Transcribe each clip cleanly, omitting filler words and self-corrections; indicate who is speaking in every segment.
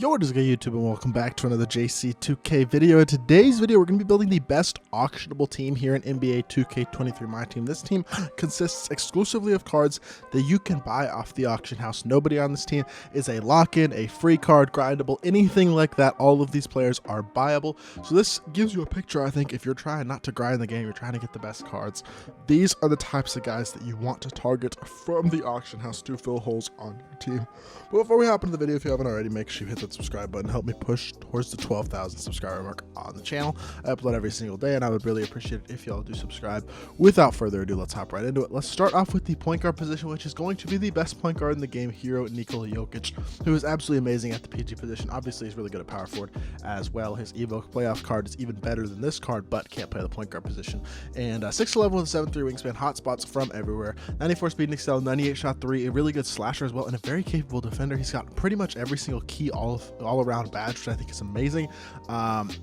Speaker 1: Yo, what is good, YouTube, and welcome back to another JC2K video. In today's video, we're going to be building the best auctionable team here in NBA 2K23 MyTEAM. This team consists exclusively of cards that you can buy off the auction house. Nobody on this team is a lock-in, a free card, grindable, anything like that. All of these players are buyable. So this gives you a picture, I think, if you're trying not to grind the game, you're trying to get the best cards. These are the types of guys that you want to target from the auction house to fill holes on your team. But before we hop into the video, if you haven't already, make sure you hit that subscribe button. Help me push towards the 12,000 subscriber mark on the channel. I upload every single day, and I would really appreciate it if y'all do subscribe. Without further ado, let's hop right into it. Let's start off with the point guard position, which is going to be the best point guard in the game, hero Nikola Jokic, who is absolutely amazing at the PG position. Obviously, he's really good at power forward as well. His Evoke playoff card is even better than this card, but can't play the point guard position. And 6'11" with a 7'3" wingspan, hot spots from everywhere, 94 speed and excel, 98 shot 3, a really good slasher as well, and a very capable defender. He's got pretty much every single key all around badge, which I think is amazing.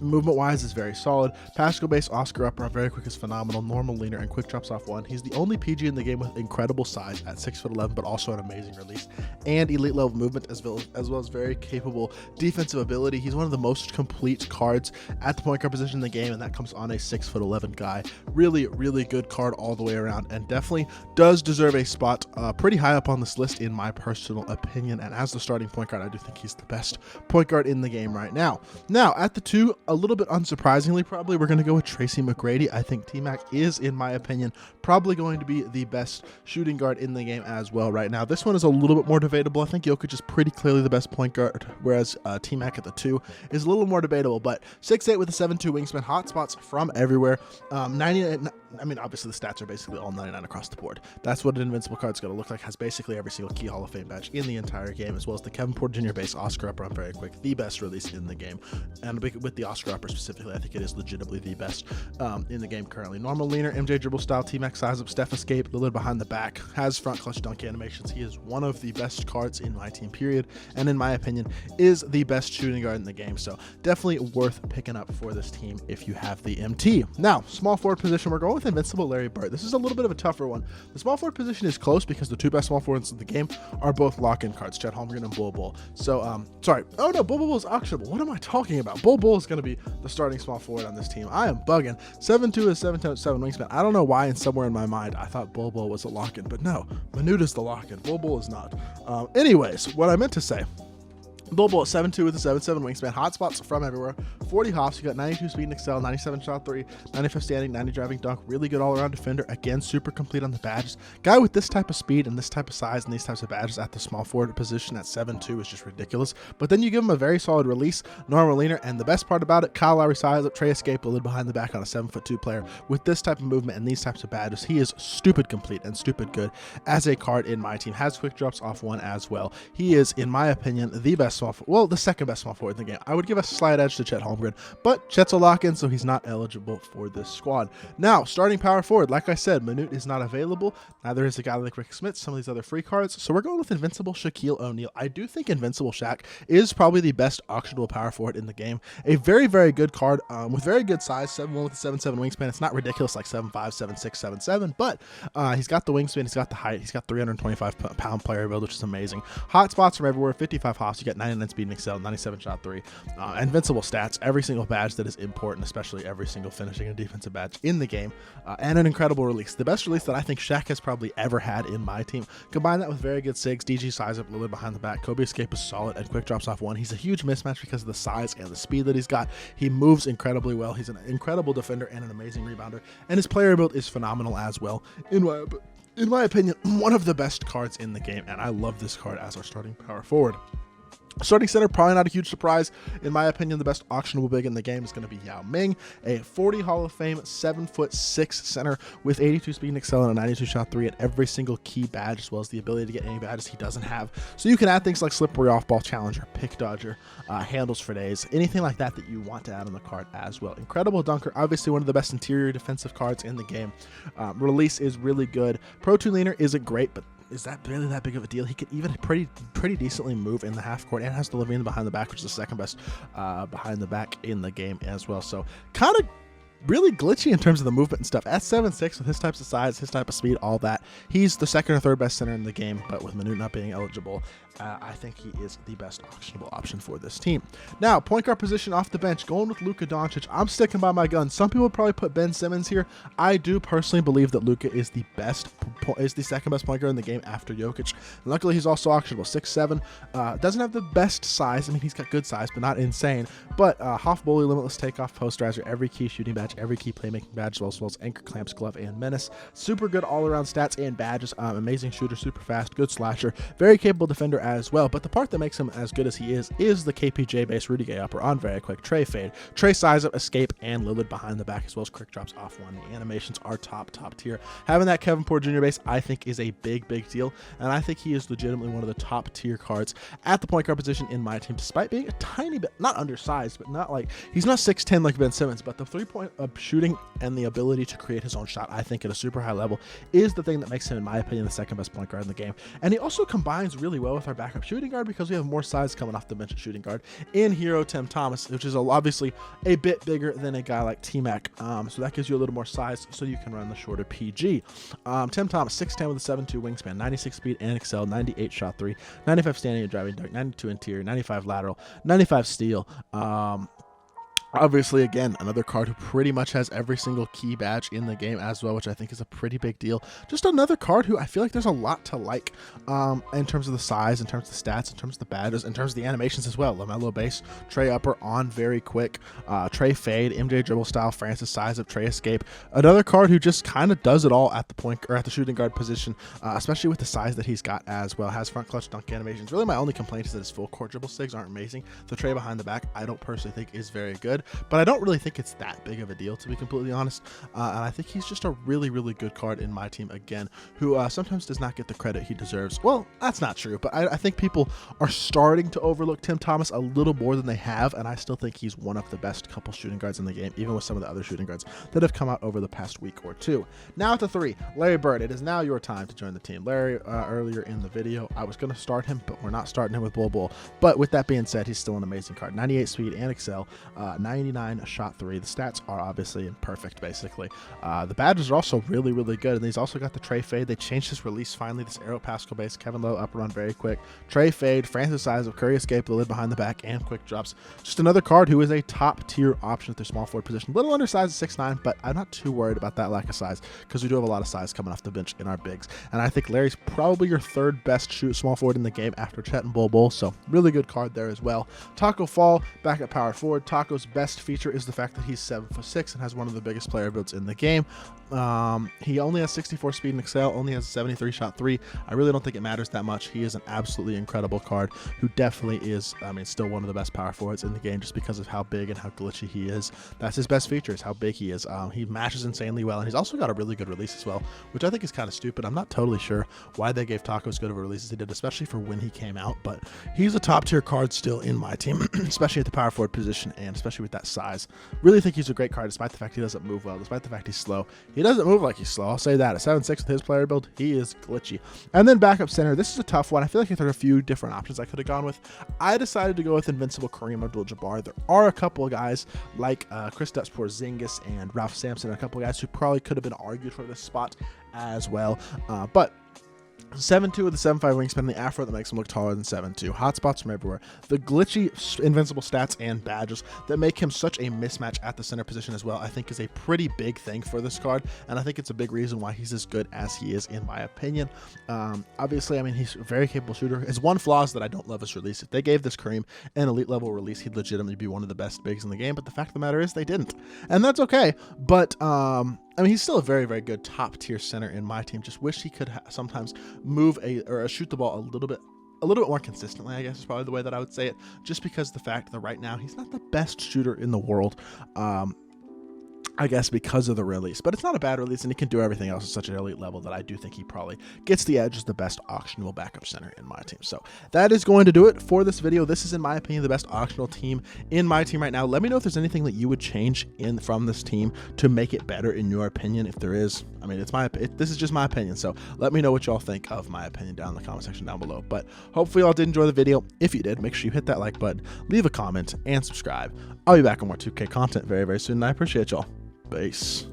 Speaker 1: Movement wise is very solid. Pass skill base, Oscar upper, very quick is phenomenal, normal leaner, and quick drops off 1. He's the only PG in the game with incredible size at 6'11", but also an amazing release and elite level movement as well as very capable defensive ability. He's one of the most complete cards at the point guard position in the game, and that comes on a 6'11" guy. Really good card all the way around, and definitely does deserve a spot pretty high up on this list in my personal opinion. And as the starting point guard, I do think he's the best point guard in the game right now. Now at the 2, a little bit unsurprisingly, probably we're going to go with Tracy McGrady. I think T-Mac is, in my opinion, probably going to be the best shooting guard in the game as well right now. This one is a little bit more debatable. I think Jokic is pretty clearly the best point guard, whereas T-Mac at the 2 is a little more debatable. But 6'8" with a 7'2" wingspan, hot spots from everywhere. 99. I mean, obviously the stats are basically all 99 across the board. That's what an invincible card's going to look like. Has basically every single key Hall of Fame badge in the entire game, as well as the Kevin Porter Jr. base, Oscar upper, I'm very quick, the best release in the game. And with the Oscar upper specifically, I think it is legitimately the best in the game currently. Normal leaner, MJ dribble style, T-Mac size up, Steph escape, the lid behind the back, has front clutch dunk animations. He is one of the best cards in my team, period, and in my opinion is the best shooting guard in the game. So definitely worth picking up for this team if you have the MT. Now, small forward position, we're going with invincible Larry Bird. This is a little bit of a tougher one. The small forward position is close because the 2 best small forwards in the game are both lock-in cards, Chet Holmgren and Bol Bol. So, sorry. Oh no, Bol Bol is auctionable. What am I talking about? Bol Bol is going to be the starting small forward on this team. I am bugging. 7'2" is 7'7" wingspan. I don't know why, and somewhere in my mind, I thought Bol Bol was a lock-in, but no, Manute is the lock-in. Bol Bol is not. Anyways, what I meant to say, Bol Bol at 7'2" with a 7'7" wingspan, hot spots from everywhere, 40 hops, you got 92 speed and excel, 97 shot 3, 95 standing, 90 driving dunk, really good all-around defender, again, super complete on the badges. Guy with this type of speed and this type of size and these types of badges at the small forward position at 7'2" is just ridiculous. But then you give him a very solid release, normal leaner, and the best part about it, Kyle Lowry size up, Trey escape, a lid behind the back on a 7'2" player. With this type of movement and these types of badges, he is stupid complete and stupid good as a card in my team. Has quick drops off 1 as well. He is, in my opinion, the best small forward. Well, the second best small forward in the game. I would give a slight edge to Chet Holmgren, but Chet's a lock-in, so he's not eligible for this squad. Now, starting power forward, like I said, Manute is not available. Neither is a guy like Rick Smith, some of these other free cards. So we're going with Invincible Shaquille O'Neal. I do think Invincible Shaq is probably the best auctionable power forward in the game. A very good card with very good size, 7'1" with a 7'7" wingspan. It's not ridiculous like 7'5", 7'6", 7'7", but he's got the wingspan, he's got the height, he's got 325-pound player build, which is amazing. Hot spots from everywhere, 55 hops, you got 99 speed and excel, 97 shot 3, invincible stats, every single badge that is important, especially every single finishing and defensive badge in the game, and an incredible release. The best release that I think Shaq has probably ever had in my team. Combine that with very good SIGs, DG size up, lid behind the back, Kobe escape is solid, and quick drops off 1. He's a huge mismatch because of the size and the speed that he's got. He moves incredibly well. He's an incredible defender and an amazing rebounder, and his player build is phenomenal as well. In my opinion, one of the best cards in the game, and I love this card as our starting power forward. Starting center, probably not a huge surprise. In my opinion, the best auctionable big in the game is going to be Yao Ming, a 40 Hall of Fame, 7'6" center with 82 speed and excel and a 92 shot 3 at every single key badge, as well as the ability to get any badges he doesn't have. So you can add things like slippery off-ball challenger, pick dodger, handles for days, anything like that that you want to add on the card as well. Incredible dunker, obviously one of the best interior defensive cards in the game. Release is really good. Pro 2 leaner isn't great, but is that really that big of a deal? He can even pretty decently move in the half court and has the Levine behind the back, which is the second best behind the back in the game as well. So kind of really glitchy in terms of the movement and stuff. At 7'6", with his types of size, his type of speed, all that, he's the second or third best center in the game, but with Manute not being eligible, I think he is the best auctionable option for this team. Now, point guard position off the bench, going with Luka Doncic. I'm sticking by my gun. Some people would probably put Ben Simmons here. I do personally believe that Luka is the second best point guard in the game after Jokic. And luckily, he's also auctionable, 6'7". Doesn't have the best size. I mean, he's got good size, but not insane. But Hoff Bully, Limitless Takeoff, Posterizer, every key shooting badge, every key playmaking badge, as well as Anchor, Clamps, Glove, and Menace. Super good all-around stats and badges. Amazing shooter, super fast, good slasher, very capable defender as well. But the part that makes him as good as he is the KPJ-based Rudy Gay upper on very quick, Trey fade, Trey size up, escape, and Lillard behind the back, as well as quick drops off one. The animations are top tier. Having that Kevin Porter Jr. base, I think, is a big deal, and I think he is legitimately one of the top tier cards at the point guard position in my team, despite being a tiny bit, not undersized, but not like, he's not 6'10" like Ben Simmons, but the 3-point shooting and the ability to create his own shot, I think, at a super high level is the thing that makes him, in my opinion, the second best point guard in the game. And he also combines really well with our backup shooting guard, because we have more size coming off the bench at shooting guard in Hero Tim Thomas, which is obviously a bit bigger than a guy like T-Mac. So that gives you a little more size so you can run the shorter PG. Tim Thomas, 6'10" with a 7'2" wingspan, 96 speed and excel, 98 shot 3, 95 standing and driving dunk, 92 interior, 95 lateral, 95 steal. Obviously, again, another card who pretty much has every single key badge in the game as well, which I think is a pretty big deal. Just another card who I feel like there's a lot to like in terms of the size, in terms of the stats, in terms of the badges, in terms of the animations as well. LaMelo base, Trey upper on very quick, Trey fade, MJ dribble style, Francis size up, Trey escape. Another card who just kind of does it all at the point or at the shooting guard position, especially with the size that he's got as well. Has front clutch dunk animations. Really, my only complaint is that his full court dribble sigs aren't amazing. The Trey behind the back, I don't personally think is very good. But I don't really think it's that big of a deal, to be completely honest. And I think he's just a really good card in my team, again, who sometimes does not get the credit he deserves. Well, that's not true, but I think people are starting to overlook Tim Thomas a little more than they have, and I still think he's one of the best couple shooting guards in the game, even with some of the other shooting guards that have come out over the past week or two. Now at the 3, Larry Bird. It is now your time to join the team. Larry, earlier in the video, I was going to start him, but we're not starting him with Bull. But with that being said, he's still an amazing card. 98 speed and excel, 99 shot 3. The stats are obviously perfect, basically. The badges are also really good, and he's also got the Trey fade. They changed his release finally. This Aero Pascal base, Kevin Lowe upper run very quick, Trey fade, Francis size of Curry escape, the lid behind the back, and quick drops. Just another card who is a top tier option at their small forward position. A little undersized at 6'9", but I'm not too worried about that lack of size, because we do have a lot of size coming off the bench in our bigs. And I think Larry's probably your third best small forward in the game after Chet and Bull. So really good card there as well. Taco Fall, backup power forward. Taco's best feature is the fact that he's 7'6" and has one of the biggest player builds in the game. He only has 64 speed and excel, only has 73 shot 3. I really don't think it matters that much. He is an absolutely incredible card who definitely is, still one of the best power forwards in the game, just because of how big and how glitchy he is. That's his best feature, is how big he is. He matches insanely well, and he's also got a really good release as well, which I think is kind of stupid. I'm not totally sure why they gave Taco as good of a release as he did, especially for when he came out, but he's a top tier card still in my team, especially at the power forward position, and especially with that size. Really think he's a great card, despite the fact he doesn't move well, despite the fact he's slow. He doesn't move like he's slow, I'll say that. At 7'6" with his player build, he is glitchy. And then backup center, this is a tough one. I feel like there are a few different options I could have gone with. I decided to go with Invincible Kareem Abdul-Jabbar. There are a couple of guys like Kristaps Porzingis and Ralph Sampson, a couple of guys who probably could have been argued for this spot as well. But 7'2" with a 7'5" wingspan, and the afro that makes him look taller than 7'2". Hotspots from everywhere. The glitchy invincible stats and badges that make him such a mismatch at the center position as well, I think is a pretty big thing for this card, and I think it's a big reason why he's as good as he is, in my opinion. Obviously, he's a very capable shooter. His one flaw is that I don't love his release. If they gave this Kareem an elite level release, he'd legitimately be one of the best bigs in the game, but the fact of the matter is they didn't, and that's okay. But he's still a very good top tier center in my team. Just wish he could sometimes move or shoot the ball a little bit more consistently, I guess is probably the way that I would say it, just because the fact that right now he's not the best shooter in the world. I guess because of the release, but it's not a bad release, and he can do everything else at such an elite level that I do think he probably gets the edge as the best auctionable backup center in my team. So that is going to do it for this video. This is, in my opinion, the best auctionable team in my team right now. Let me know if there's anything that you would change from this team to make it better in your opinion. If there is, this is just my opinion, so let me know what y'all think of my opinion down in the comment section down below. But hopefully y'all did enjoy the video. If you did, make sure you hit that like button, leave a comment, and subscribe. I'll be back on more 2K content very soon, and I appreciate y'all. Peace.